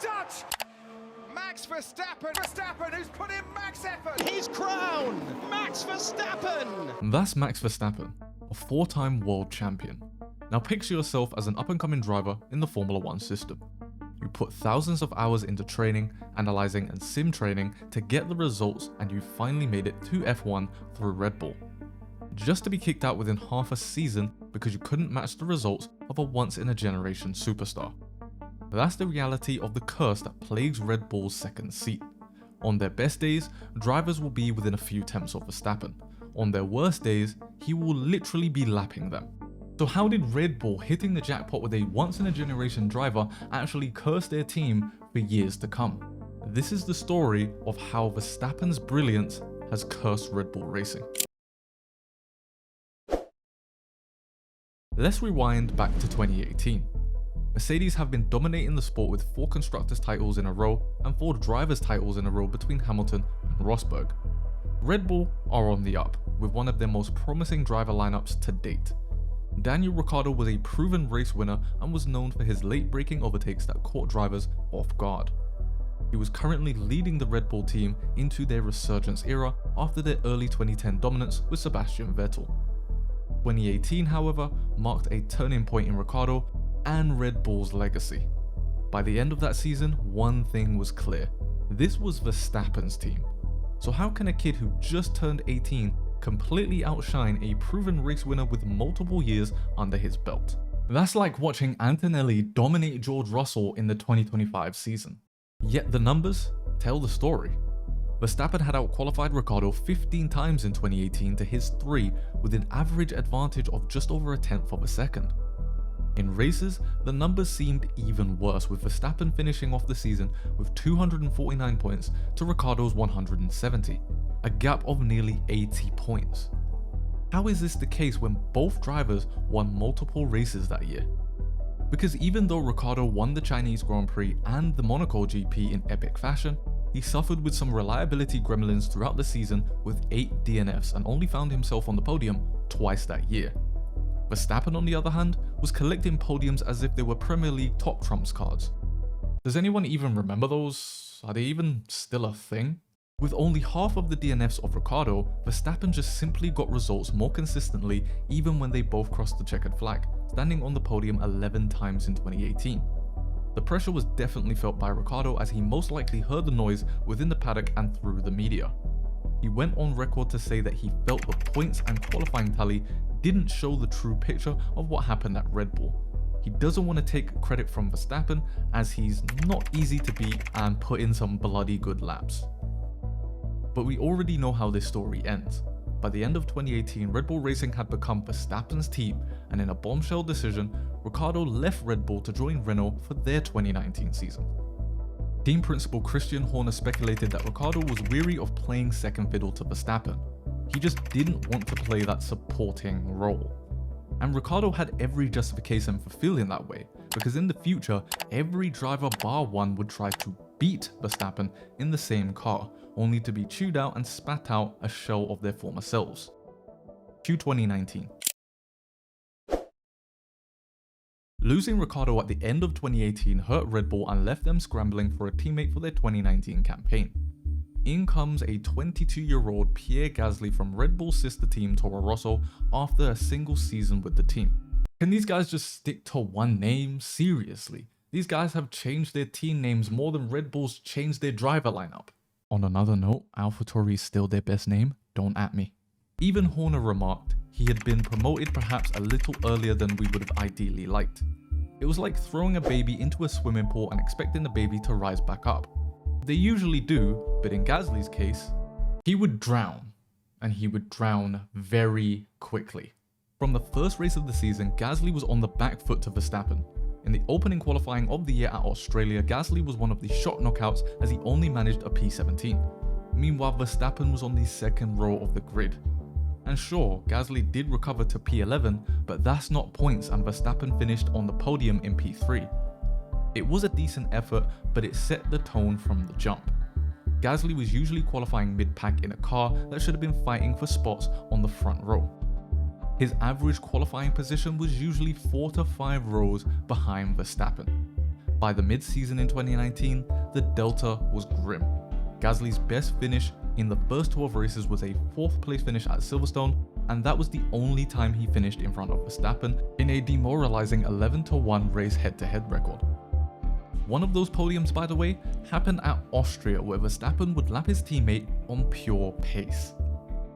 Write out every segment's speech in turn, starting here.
Dutch! Max Verstappen! Verstappen, who's put in max effort! His crown! Max Verstappen! That's Max Verstappen, a 4-time world champion. Now picture yourself as an up-and-coming driver in the Formula 1 system. You put thousands of hours into training, analyzing and sim training to get the results, and you finally made it to F1 through Red Bull. Just to be kicked out within half a season because you couldn't match the results of a once-in-a-generation superstar. That's the reality of the curse that plagues Red Bull's second seat. On their best days, drivers will be within a few tenths of Verstappen. On their worst days, he will literally be lapping them. So how did Red Bull hitting the jackpot with a once-in-a-generation driver actually curse their team for years to come? This is the story of how Verstappen's brilliance has cursed Red Bull Racing. Let's rewind back to 2018. Mercedes have been dominating the sport with 4 constructors titles in a row and 4 drivers titles in a row between Hamilton and Rosberg. Red Bull are on the up, with one of their most promising driver lineups to date. Daniel Ricciardo was a proven race winner and was known for his late-breaking overtakes that caught drivers off guard. He was currently leading the Red Bull team into their resurgence era after their early 2010 dominance with Sebastian Vettel. 2018, however, marked a turning point in Ricciardo and Red Bull's legacy. By the end of that season, one thing was clear. This was Verstappen's team. So how can a kid who just turned 18 completely outshine a proven race winner with multiple years under his belt? That's like watching Antonelli dominate George Russell in the 2025 season. Yet the numbers tell the story. Verstappen had outqualified Ricciardo 15 times in 2018 to his 3, with an average advantage of just over a tenth of a second. In races, the numbers seemed even worse, with Verstappen finishing off the season with 249 points to Ricciardo's 170, a gap of nearly 80 points. How is this the case when both drivers won multiple races that year? Because even though Ricciardo won the Chinese Grand Prix and the Monaco GP in epic fashion, he suffered with some reliability gremlins throughout the season with 8 DNFs and only found himself on the podium twice that year. Verstappen, on the other hand, was collecting podiums as if they were Premier League top trumps cards. Does anyone even remember those? Are they even still a thing? With only half of the DNFs of Ricciardo, Verstappen just simply got results more consistently even when they both crossed the checkered flag, standing on the podium 11 times in 2018. The pressure was definitely felt by Ricciardo, as he most likely heard the noise within the paddock and through the media. He went on record to say that he felt the points and qualifying tally didn't show the true picture of what happened at Red Bull. He doesn't want to take credit from Verstappen, as he's not easy to beat and put in some bloody good laps. But we already know how this story ends. By the end of 2018, Red Bull Racing had become Verstappen's team, and in a bombshell decision, Ricciardo left Red Bull to join Renault for their 2019 season. Team principal Christian Horner speculated that Ricciardo was weary of playing second fiddle to Verstappen. He just didn't want to play that supporting role. And Ricciardo had every justification for feeling that way, because in the future, every driver bar one would try to beat Verstappen in the same car, only to be chewed out and spat out a shell of their former selves. Cue 2019. Losing Ricciardo at the end of 2018 hurt Red Bull and left them scrambling for a teammate for their 2019 campaign. In comes a 22-year-old Pierre Gasly from Red Bull's sister team Toro Rosso after a single season with the team. Can these guys just stick to one name? Seriously, these guys have changed their team names more than Red Bull's changed their driver lineup. On another note, AlphaTauri is still their best name, don't at me. Even Horner remarked he had been promoted perhaps a little earlier than we would have ideally liked. It was like throwing a baby into a swimming pool and expecting the baby to rise back up. They usually do, but in Gasly's case, he would drown, and he would drown very quickly. From the first race of the season, Gasly was on the back foot to Verstappen. In the opening qualifying of the year at Australia, Gasly was one of the shot knockouts as he only managed a P17. Meanwhile, Verstappen was on the second row of the grid. And sure, Gasly did recover to P11, but that's not points, and Verstappen finished on the podium in P3. It was a decent effort, but it set the tone from the jump. Gasly was usually qualifying mid-pack in a car that should have been fighting for spots on the front row. His average qualifying position was usually 4 to 5 rows behind Verstappen. By the mid-season in 2019, the delta was grim. Gasly's best finish in the first 12 races was a 4th place finish at Silverstone, and that was the only time he finished in front of Verstappen in a demoralizing 11-1 race head-to-head record. One of those podiums, by the way, happened at Austria, where Verstappen would lap his teammate on pure pace.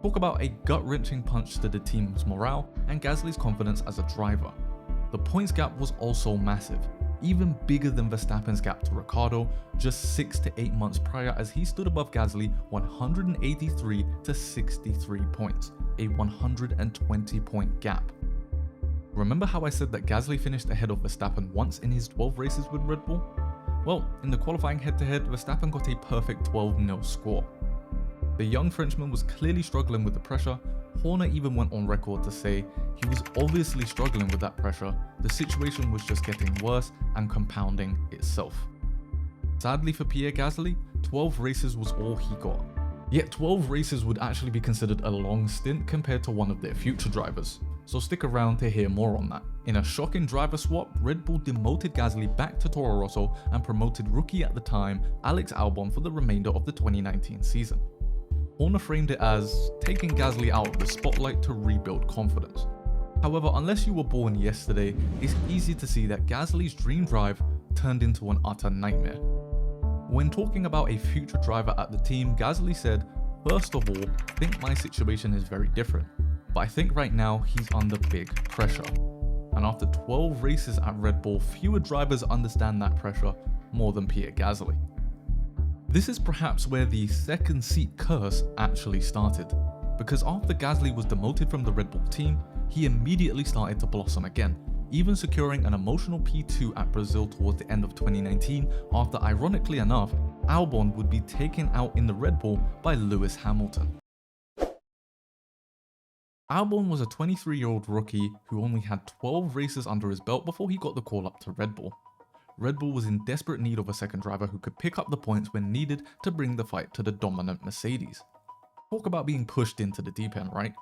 Talk about a gut-wrenching punch to the team's morale and Gasly's confidence as a driver. The points gap was also massive, even bigger than Verstappen's gap to Ricciardo just 6 to 8 months prior, as he stood above Gasly 183 to 63 points, a 120 point gap. Remember how I said that Gasly finished ahead of Verstappen once in his 12 races with Red Bull? Well, in the qualifying head-to-head, Verstappen got a perfect 12-0 score. The young Frenchman was clearly struggling with the pressure. Horner even went on record to say he was obviously struggling with that pressure, the situation was just getting worse and compounding itself. Sadly for Pierre Gasly, 12 races was all he got. Yet 12 races would actually be considered a long stint compared to one of their future drivers, so stick around to hear more on that. In a shocking driver swap, Red Bull demoted Gasly back to Toro Rosso and promoted rookie at the time Alex Albon for the remainder of the 2019 season. Horner framed it as taking Gasly out of the spotlight to rebuild confidence. However, unless you were born yesterday, it's easy to see that Gasly's dream drive turned into an utter nightmare. When talking about a future driver at the team, Gasly said, "First of all, I think my situation is very different, but I think right now he's under big pressure." And after 12 races at Red Bull, fewer drivers understand that pressure more than Pierre Gasly. This is perhaps where the second seat curse actually started, because after Gasly was demoted from the Red Bull team, he immediately started to blossom again, even securing an emotional P2 at Brazil towards the end of 2019 after, ironically enough, Albon would be taken out in the Red Bull by Lewis Hamilton. Albon was a 23-year-old rookie who only had 12 races under his belt before he got the call up to Red Bull. Red Bull was in desperate need of a second driver who could pick up the points when needed to bring the fight to the dominant Mercedes. Talk about being pushed into the deep end, right?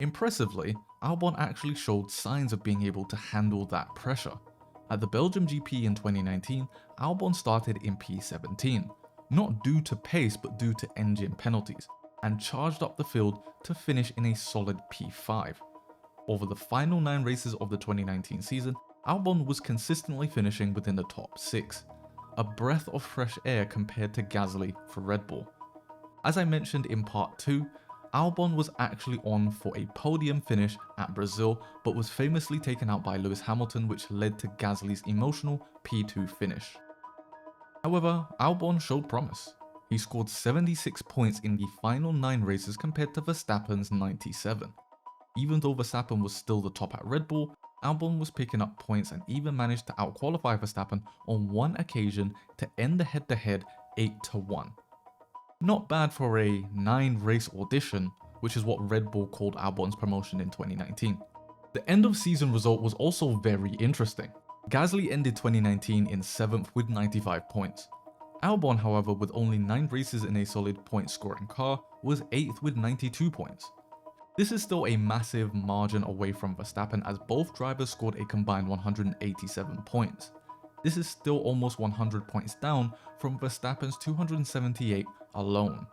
Impressively, Albon actually showed signs of being able to handle that pressure. At the Belgium GP in 2019, Albon started in P17, not due to pace but due to engine penalties, and charged up the field to finish in a solid P5. Over the final 9 races of the 2019 season, Albon was consistently finishing within the top 6, a breath of fresh air compared to Gasly for Red Bull. As I mentioned in part 2, Albon was actually on for a podium finish at Brazil, but was famously taken out by Lewis Hamilton, which led to Gasly's emotional P2 finish. However, Albon showed promise. He scored 76 points in the final 9 races compared to Verstappen's 97. Even though Verstappen was still the top at Red Bull, Albon was picking up points and even managed to outqualify Verstappen on one occasion to end the head-to-head 8-1. Not bad for a 9-race audition, which is what Red Bull called Albon's promotion in 2019. The end of season result was also very interesting. Gasly ended 2019 in 7th with 95 points. Albon, however, with only 9 races in a solid point scoring car, was 8th with 92 points. This is still a massive margin away from Verstappen, as both drivers scored a combined 187 points. This is still almost 100 points down from Verstappen's 278 alone.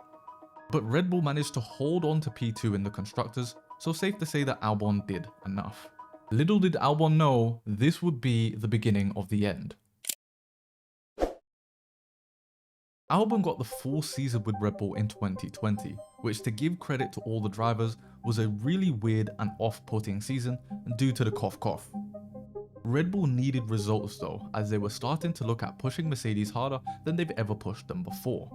But Red Bull managed to hold on to P2 in the constructors, so safe to say that Albon did enough. Little did Albon know, this would be the beginning of the end. Albon got the full season with Red Bull in 2020, which, to give credit to all the drivers, was a really weird and off-putting season due to the cough. Red Bull needed results though, as they were starting to look at pushing Mercedes harder than they've ever pushed them before.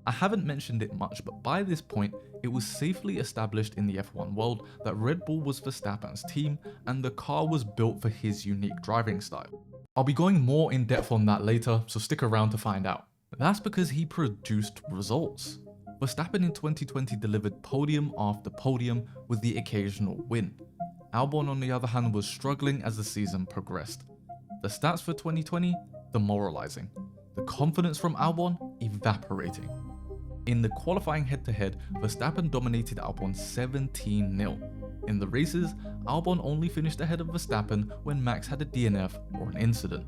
I haven't mentioned it much, but by this point, it was safely established in the F1 world that Red Bull was Verstappen's team and the car was built for his unique driving style. I'll be going more in depth on that later, so stick around to find out. That's because he produced results. Verstappen in 2020 delivered podium after podium with the occasional win. Albon, on the other hand, was struggling as the season progressed. The stats for 2020, demoralizing. The confidence from Albon, evaporating. In the qualifying head-to-head, Verstappen dominated Albon 17-0. In the races, Albon only finished ahead of Verstappen when Max had a DNF or an incident.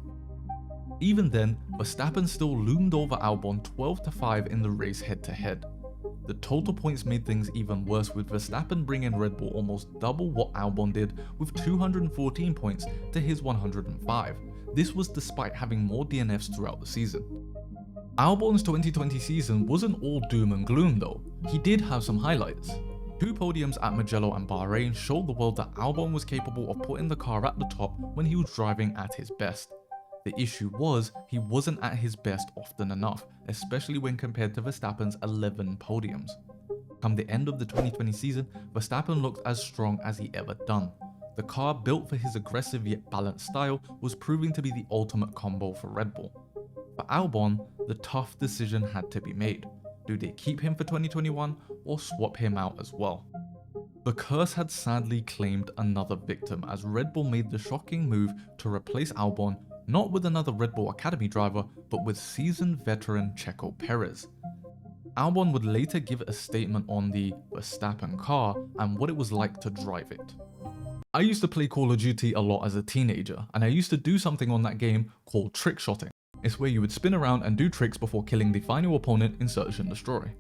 Even then, Verstappen still loomed over Albon 12-5 in the race head-to-head. The total points made things even worse, with Verstappen bringing Red Bull almost double what Albon did with 214 points to his 105. This was despite having more DNFs throughout the season. Albon's 2020 season wasn't all doom and gloom though. He did have some highlights. 2 podiums at Mugello and Bahrain showed the world that Albon was capable of putting the car at the top when he was driving at his best. The issue was, he wasn't at his best often enough, especially when compared to Verstappen's 11 podiums. Come the end of the 2020 season, Verstappen looked as strong as he ever done. The car, built for his aggressive yet balanced style, was proving to be the ultimate combo for Red Bull. For Albon, the tough decision had to be made. Do they keep him for 2021 or swap him out as well? The curse had sadly claimed another victim as Red Bull made the shocking move to replace Albon not with another Red Bull Academy driver, but with seasoned veteran Checo Perez. Albon would later give a statement on the Verstappen car and what it was like to drive it. I used to play Call of Duty a lot as a teenager, and I used to do something on that game called trick shotting. It's where you would spin around and do tricks before killing the final opponent in Search and Destroy.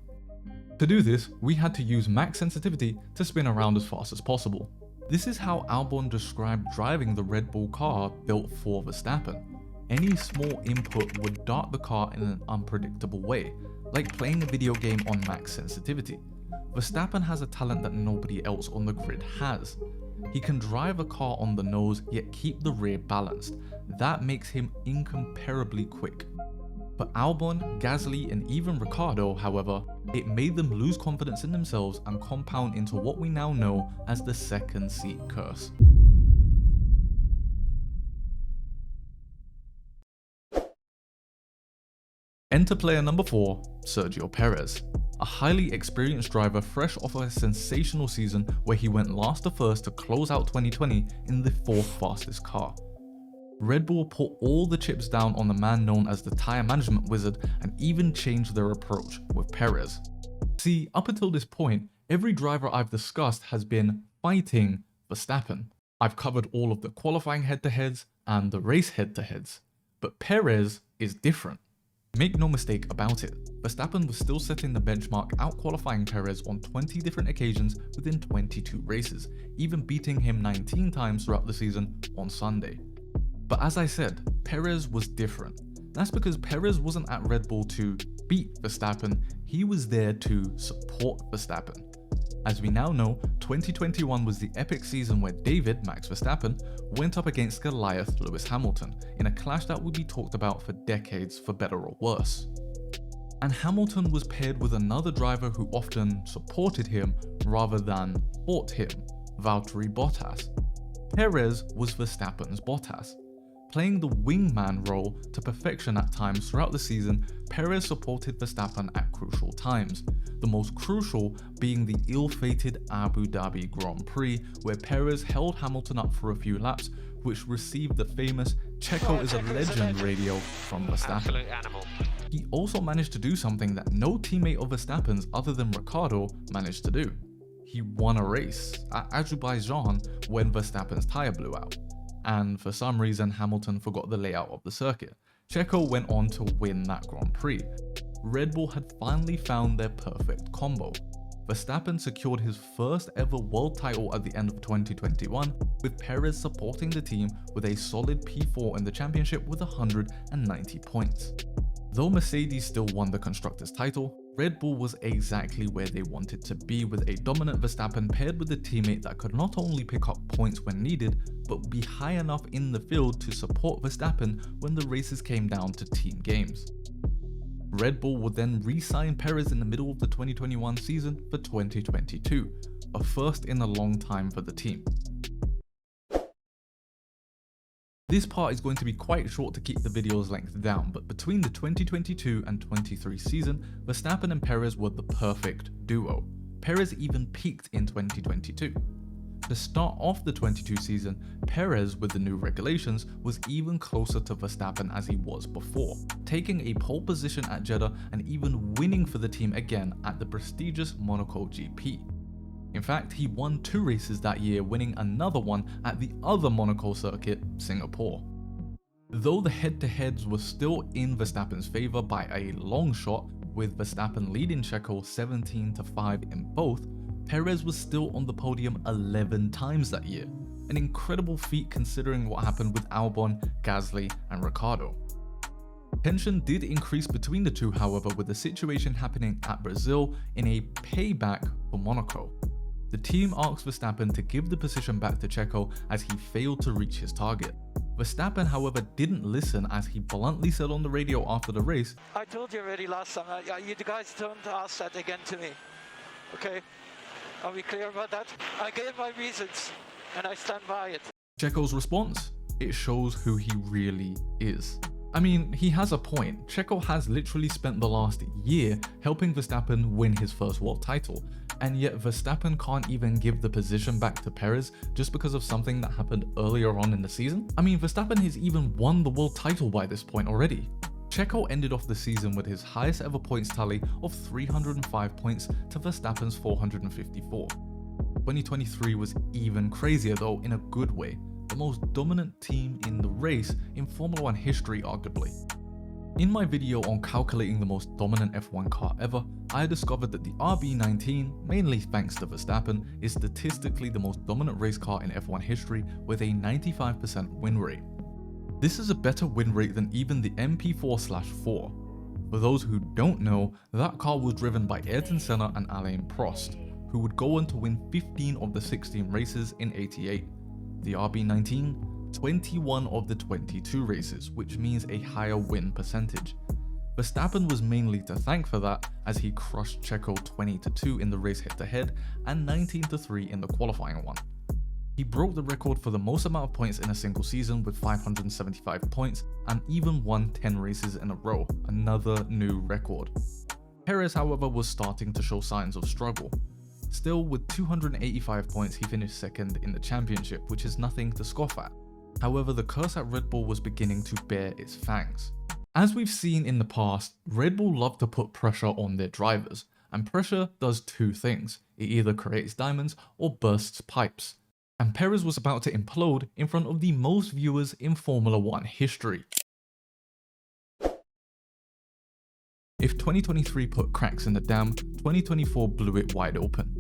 To do this, we had to use max sensitivity to spin around as fast as possible. This is how Albon described driving the Red Bull car built for Verstappen. Any small input would dart the car in an unpredictable way, like playing a video game on max sensitivity. Verstappen has a talent that nobody else on the grid has. He can drive a car on the nose yet keep the rear balanced. That makes him incomparably quick. For Albon, Gasly and even Ricciardo, however, it made them lose confidence in themselves and compound into what we now know as the second seat curse. Enter player number 4, Sergio Perez. A highly experienced driver fresh off a sensational season where he went last to first to close out 2020 in the 4th fastest car. Red Bull put all the chips down on the man known as the tyre management wizard and even changed their approach with Perez. See, up until this point, every driver I've discussed has been fighting Verstappen. I've covered all of the qualifying head-to-heads and the race head-to-heads, but Perez is different. Make no mistake about it, Verstappen was still setting the benchmark, out-qualifying Perez on 20 different occasions within 22 races, even beating him 19 times throughout the season on Sunday. But as I said, Perez was different. That's because Perez wasn't at Red Bull to beat Verstappen, he was there to support Verstappen. As we now know, 2021 was the epic season where David, Max Verstappen, went up against Goliath, Lewis Hamilton, in a clash that would be talked about for decades for better or worse. And Hamilton was paired with another driver who often supported him rather than fought him, Valtteri Bottas. Perez was Verstappen's Bottas. Playing the wingman role to perfection at times throughout the season, Perez supported Verstappen at crucial times, the most crucial being the ill-fated Abu Dhabi Grand Prix, where Perez held Hamilton up for a few laps, which received the famous "Checo is a legend" radio from Verstappen. He also managed to do something that no teammate of Verstappen's other than Ricciardo managed to do. He won a race at Azerbaijan when Verstappen's tyre blew out. And for some reason Hamilton forgot the layout of the circuit. Checo went on to win that Grand Prix. Red Bull had finally found their perfect combo. Verstappen secured his first ever world title at the end of 2021, with Perez supporting the team with a solid P4 in the championship with 190 points. Though Mercedes still won the Constructors' title, Red Bull was exactly where they wanted to be, with a dominant Verstappen paired with a teammate that could not only pick up points when needed, but be high enough in the field to support Verstappen when the races came down to team games. Red Bull would then re-sign Perez in the middle of the 2021 season for 2022, a first in a long time for the team. This part is going to be quite short to keep the video's length down, but between the 2022 and 23 season, Verstappen and Perez were the perfect duo. Perez even peaked in 2022. To start off the 22 season, Perez, with the new regulations, was even closer to Verstappen as he was before, taking a pole position at Jeddah and even winning for the team again at the prestigious Monaco GP. In fact, he won 2 races that year, winning another one at the other Monaco circuit, Singapore. Though the head-to-heads were still in Verstappen's favour by a long shot, with Verstappen leading Checo 17-5 in both, Perez was still on the podium 11 times that year. An incredible feat considering what happened with Albon, Gasly and Ricciardo. Tension did increase between the two, however, with the situation happening at Brazil in a payback for Monaco. The team asked Verstappen to give the position back to Checo as he failed to reach his target. Verstappen, however, didn't listen as he bluntly said on the radio after the race, "I told you already last time, you guys don't ask that again to me, okay? Are we clear about that? I gave my reasons and I stand by it." Checo's response? It shows who he really is. I mean, he has a point. Checo has literally spent the last year helping Verstappen win his first world title, and yet Verstappen can't even give the position back to Perez just because of something that happened earlier on in the season? I mean, Verstappen has even won the world title by this point already. Checo ended off the season with his highest ever points tally of 305 points to Verstappen's 454. 2023 was even crazier though, in a good way. The most dominant team in the race in Formula 1 history arguably. In my video on calculating the most dominant F1 car ever, I discovered that the RB19, mainly thanks to Verstappen, is statistically the most dominant race car in F1 history with a 95% win rate. This is a better win rate than even the MP4/4. For those who don't know, that car was driven by Ayrton Senna and Alain Prost, who would go on to win 15 of the 16 races in '88. The RB19, 21 of the 22 races, which means a higher win percentage. Verstappen was mainly to thank for that, as he crushed Checo 20-2 in the race head-to-head and 19-3 in the qualifying one. He broke the record for the most amount of points in a single season with 575 points and even won 10 races in a row, another new record. Perez, however, was starting to show signs of struggle. Still, with 285 points, he finished second in the championship, which is nothing to scoff at. However, the curse at Red Bull was beginning to bear its fangs. As we've seen in the past, Red Bull love to put pressure on their drivers, and pressure does two things. It either creates diamonds or bursts pipes. And Perez was about to implode in front of the most viewers in Formula 1 history. If 2023 put cracks in the dam, 2024 blew it wide open.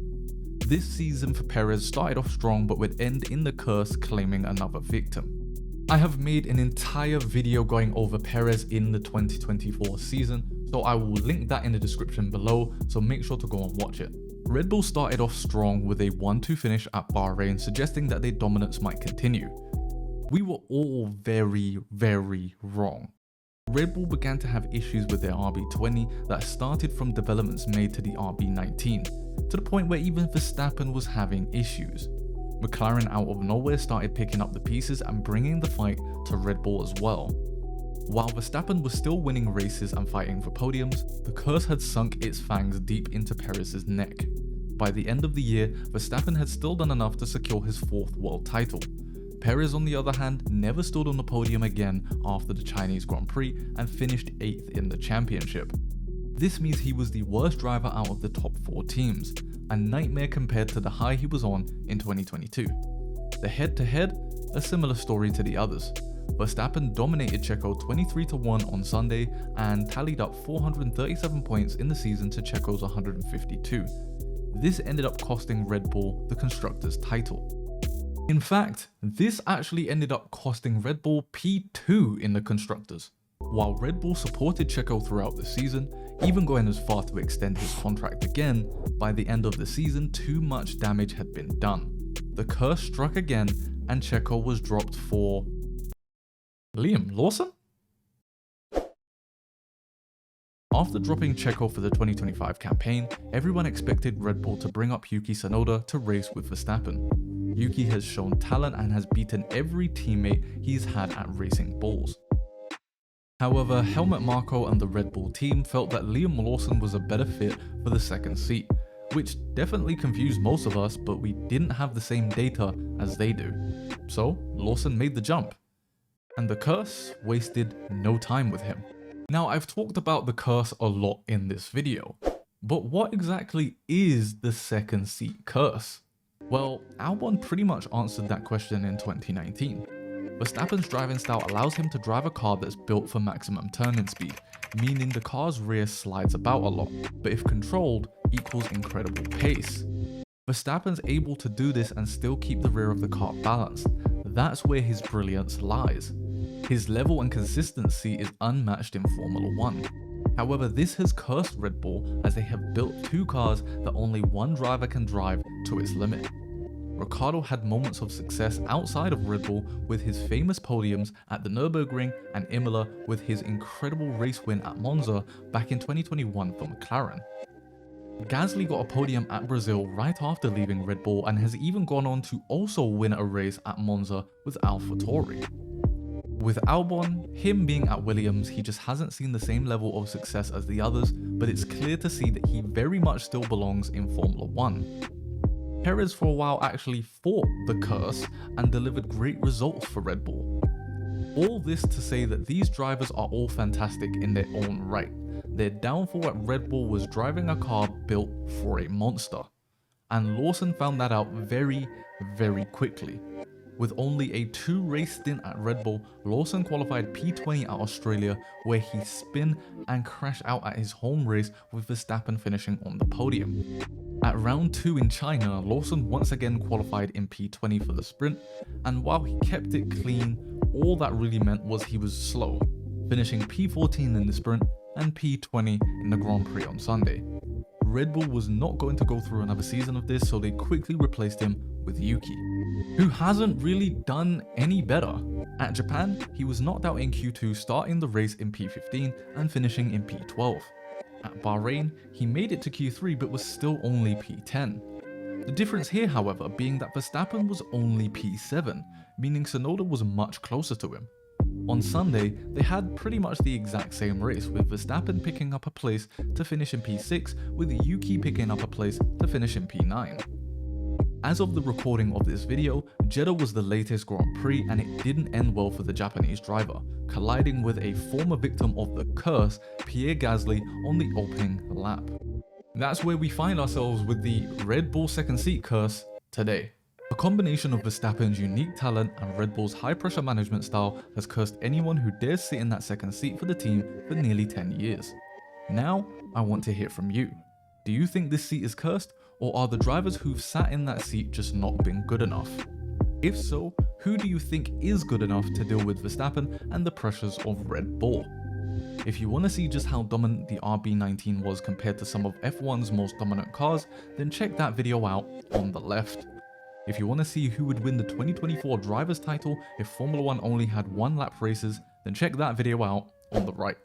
This season for Perez started off strong but would end in the curse claiming another victim. I have made an entire video going over Perez in the 2024 season, so I will link that in the description below, so make sure to go and watch it. Red Bull started off strong with a 1-2 finish at Bahrain, suggesting that their dominance might continue. We were all very wrong. Red Bull began to have issues with their RB20 that started from developments made to the RB19, to the point where even Verstappen was having issues. McLaren out of nowhere started picking up the pieces and bringing the fight to Red Bull as well. While Verstappen was still winning races and fighting for podiums, the curse had sunk its fangs deep into Perez's neck. By the end of the year, Verstappen had still done enough to secure his 4th world title. Perez, on the other hand, never stood on the podium again after the Chinese Grand Prix and finished 8th in the championship. This means he was the worst driver out of the top 4 teams, a nightmare compared to the high he was on in 2022. The head-to-head, a similar story to the others. Verstappen dominated Checo 23-1 on Sunday and tallied up 437 points in the season to Checo's 152. This ended up costing Red Bull the Constructors' title. In fact, this actually ended up costing Red Bull P2 in the Constructors. While Red Bull supported Checo throughout the season, even going as far to extend his contract again, by the end of the season too much damage had been done. The curse struck again and Checo was dropped for Liam Lawson? After dropping Checo for the 2025 campaign, everyone expected Red Bull to bring up Yuki Tsunoda to race with Verstappen. Yuki has shown talent and has beaten every teammate he's had at Racing Bulls. However, Helmut Marko and the Red Bull team felt that Liam Lawson was a better fit for the second seat, which definitely confused most of us, but we didn't have the same data as they do. So Lawson made the jump, and the curse wasted no time with him. Now, I've talked about the curse a lot in this video, but what exactly is the second seat curse? Well, Albon pretty much answered that question in 2019. Verstappen's driving style allows him to drive a car that's built for maximum turning speed, meaning the car's rear slides about a lot, but if controlled, equals incredible pace. Verstappen's able to do this and still keep the rear of the car balanced. That's where his brilliance lies. His level and consistency is unmatched in Formula 1. However, this has cursed Red Bull as they have built two cars that only one driver can drive to its limit. Ricciardo had moments of success outside of Red Bull with his famous podiums at the Nürburgring and Imola, with his incredible race win at Monza back in 2021 for McLaren. Gasly got a podium at Brazil right after leaving Red Bull and has even gone on to also win a race at Monza with AlphaTauri. With Albon, him being at Williams, he just hasn't seen the same level of success as the others, but it's clear to see that he very much still belongs in Formula 1. Perez for a while actually fought the curse and delivered great results for Red Bull. All this to say that these drivers are all fantastic in their own right. Their downfall at Red Bull was driving a car built for a monster. And Lawson found that out very, very quickly. With only a 2-race stint at Red Bull, Lawson qualified P20 at Australia, where he spun and crashed out at his home race, with Verstappen finishing on the podium. At round 2 in China, Lawson once again qualified in P20 for the sprint, and while he kept it clean, all that really meant was he was slow, finishing P14 in the sprint and P20 in the Grand Prix on Sunday. Red Bull was not going to go through another season of this, so they quickly replaced him with Yuki, who hasn't really done any better. At Japan, he was knocked out in Q2, starting the race in P15 and finishing in P12. At Bahrain, he made it to Q3 but was still only P10. The difference here, however, being that Verstappen was only P7, meaning Tsunoda was much closer to him. On Sunday, they had pretty much the exact same race, with Verstappen picking up a place to finish in P6, with Yuki picking up a place to finish in P9. As of the recording of this video, Jeddah was the latest Grand Prix and it didn't end well for the Japanese driver, colliding with a former victim of the curse, Pierre Gasly, on the opening lap. That's where we find ourselves with the Red Bull second seat curse today. A combination of Verstappen's unique talent and Red Bull's high-pressure management style has cursed anyone who dares sit in that second seat for the team for nearly 10 years. Now, I want to hear from you. Do you think this seat is cursed, or are the drivers who've sat in that seat just not been good enough? If so, who do you think is good enough to deal with Verstappen and the pressures of Red Bull? If you want to see just how dominant the RB19 was compared to some of F1's most dominant cars, then check that video out on the left. If you want to see who would win the 2024 driver's title if Formula 1 only had 1 lap races, then check that video out on the right.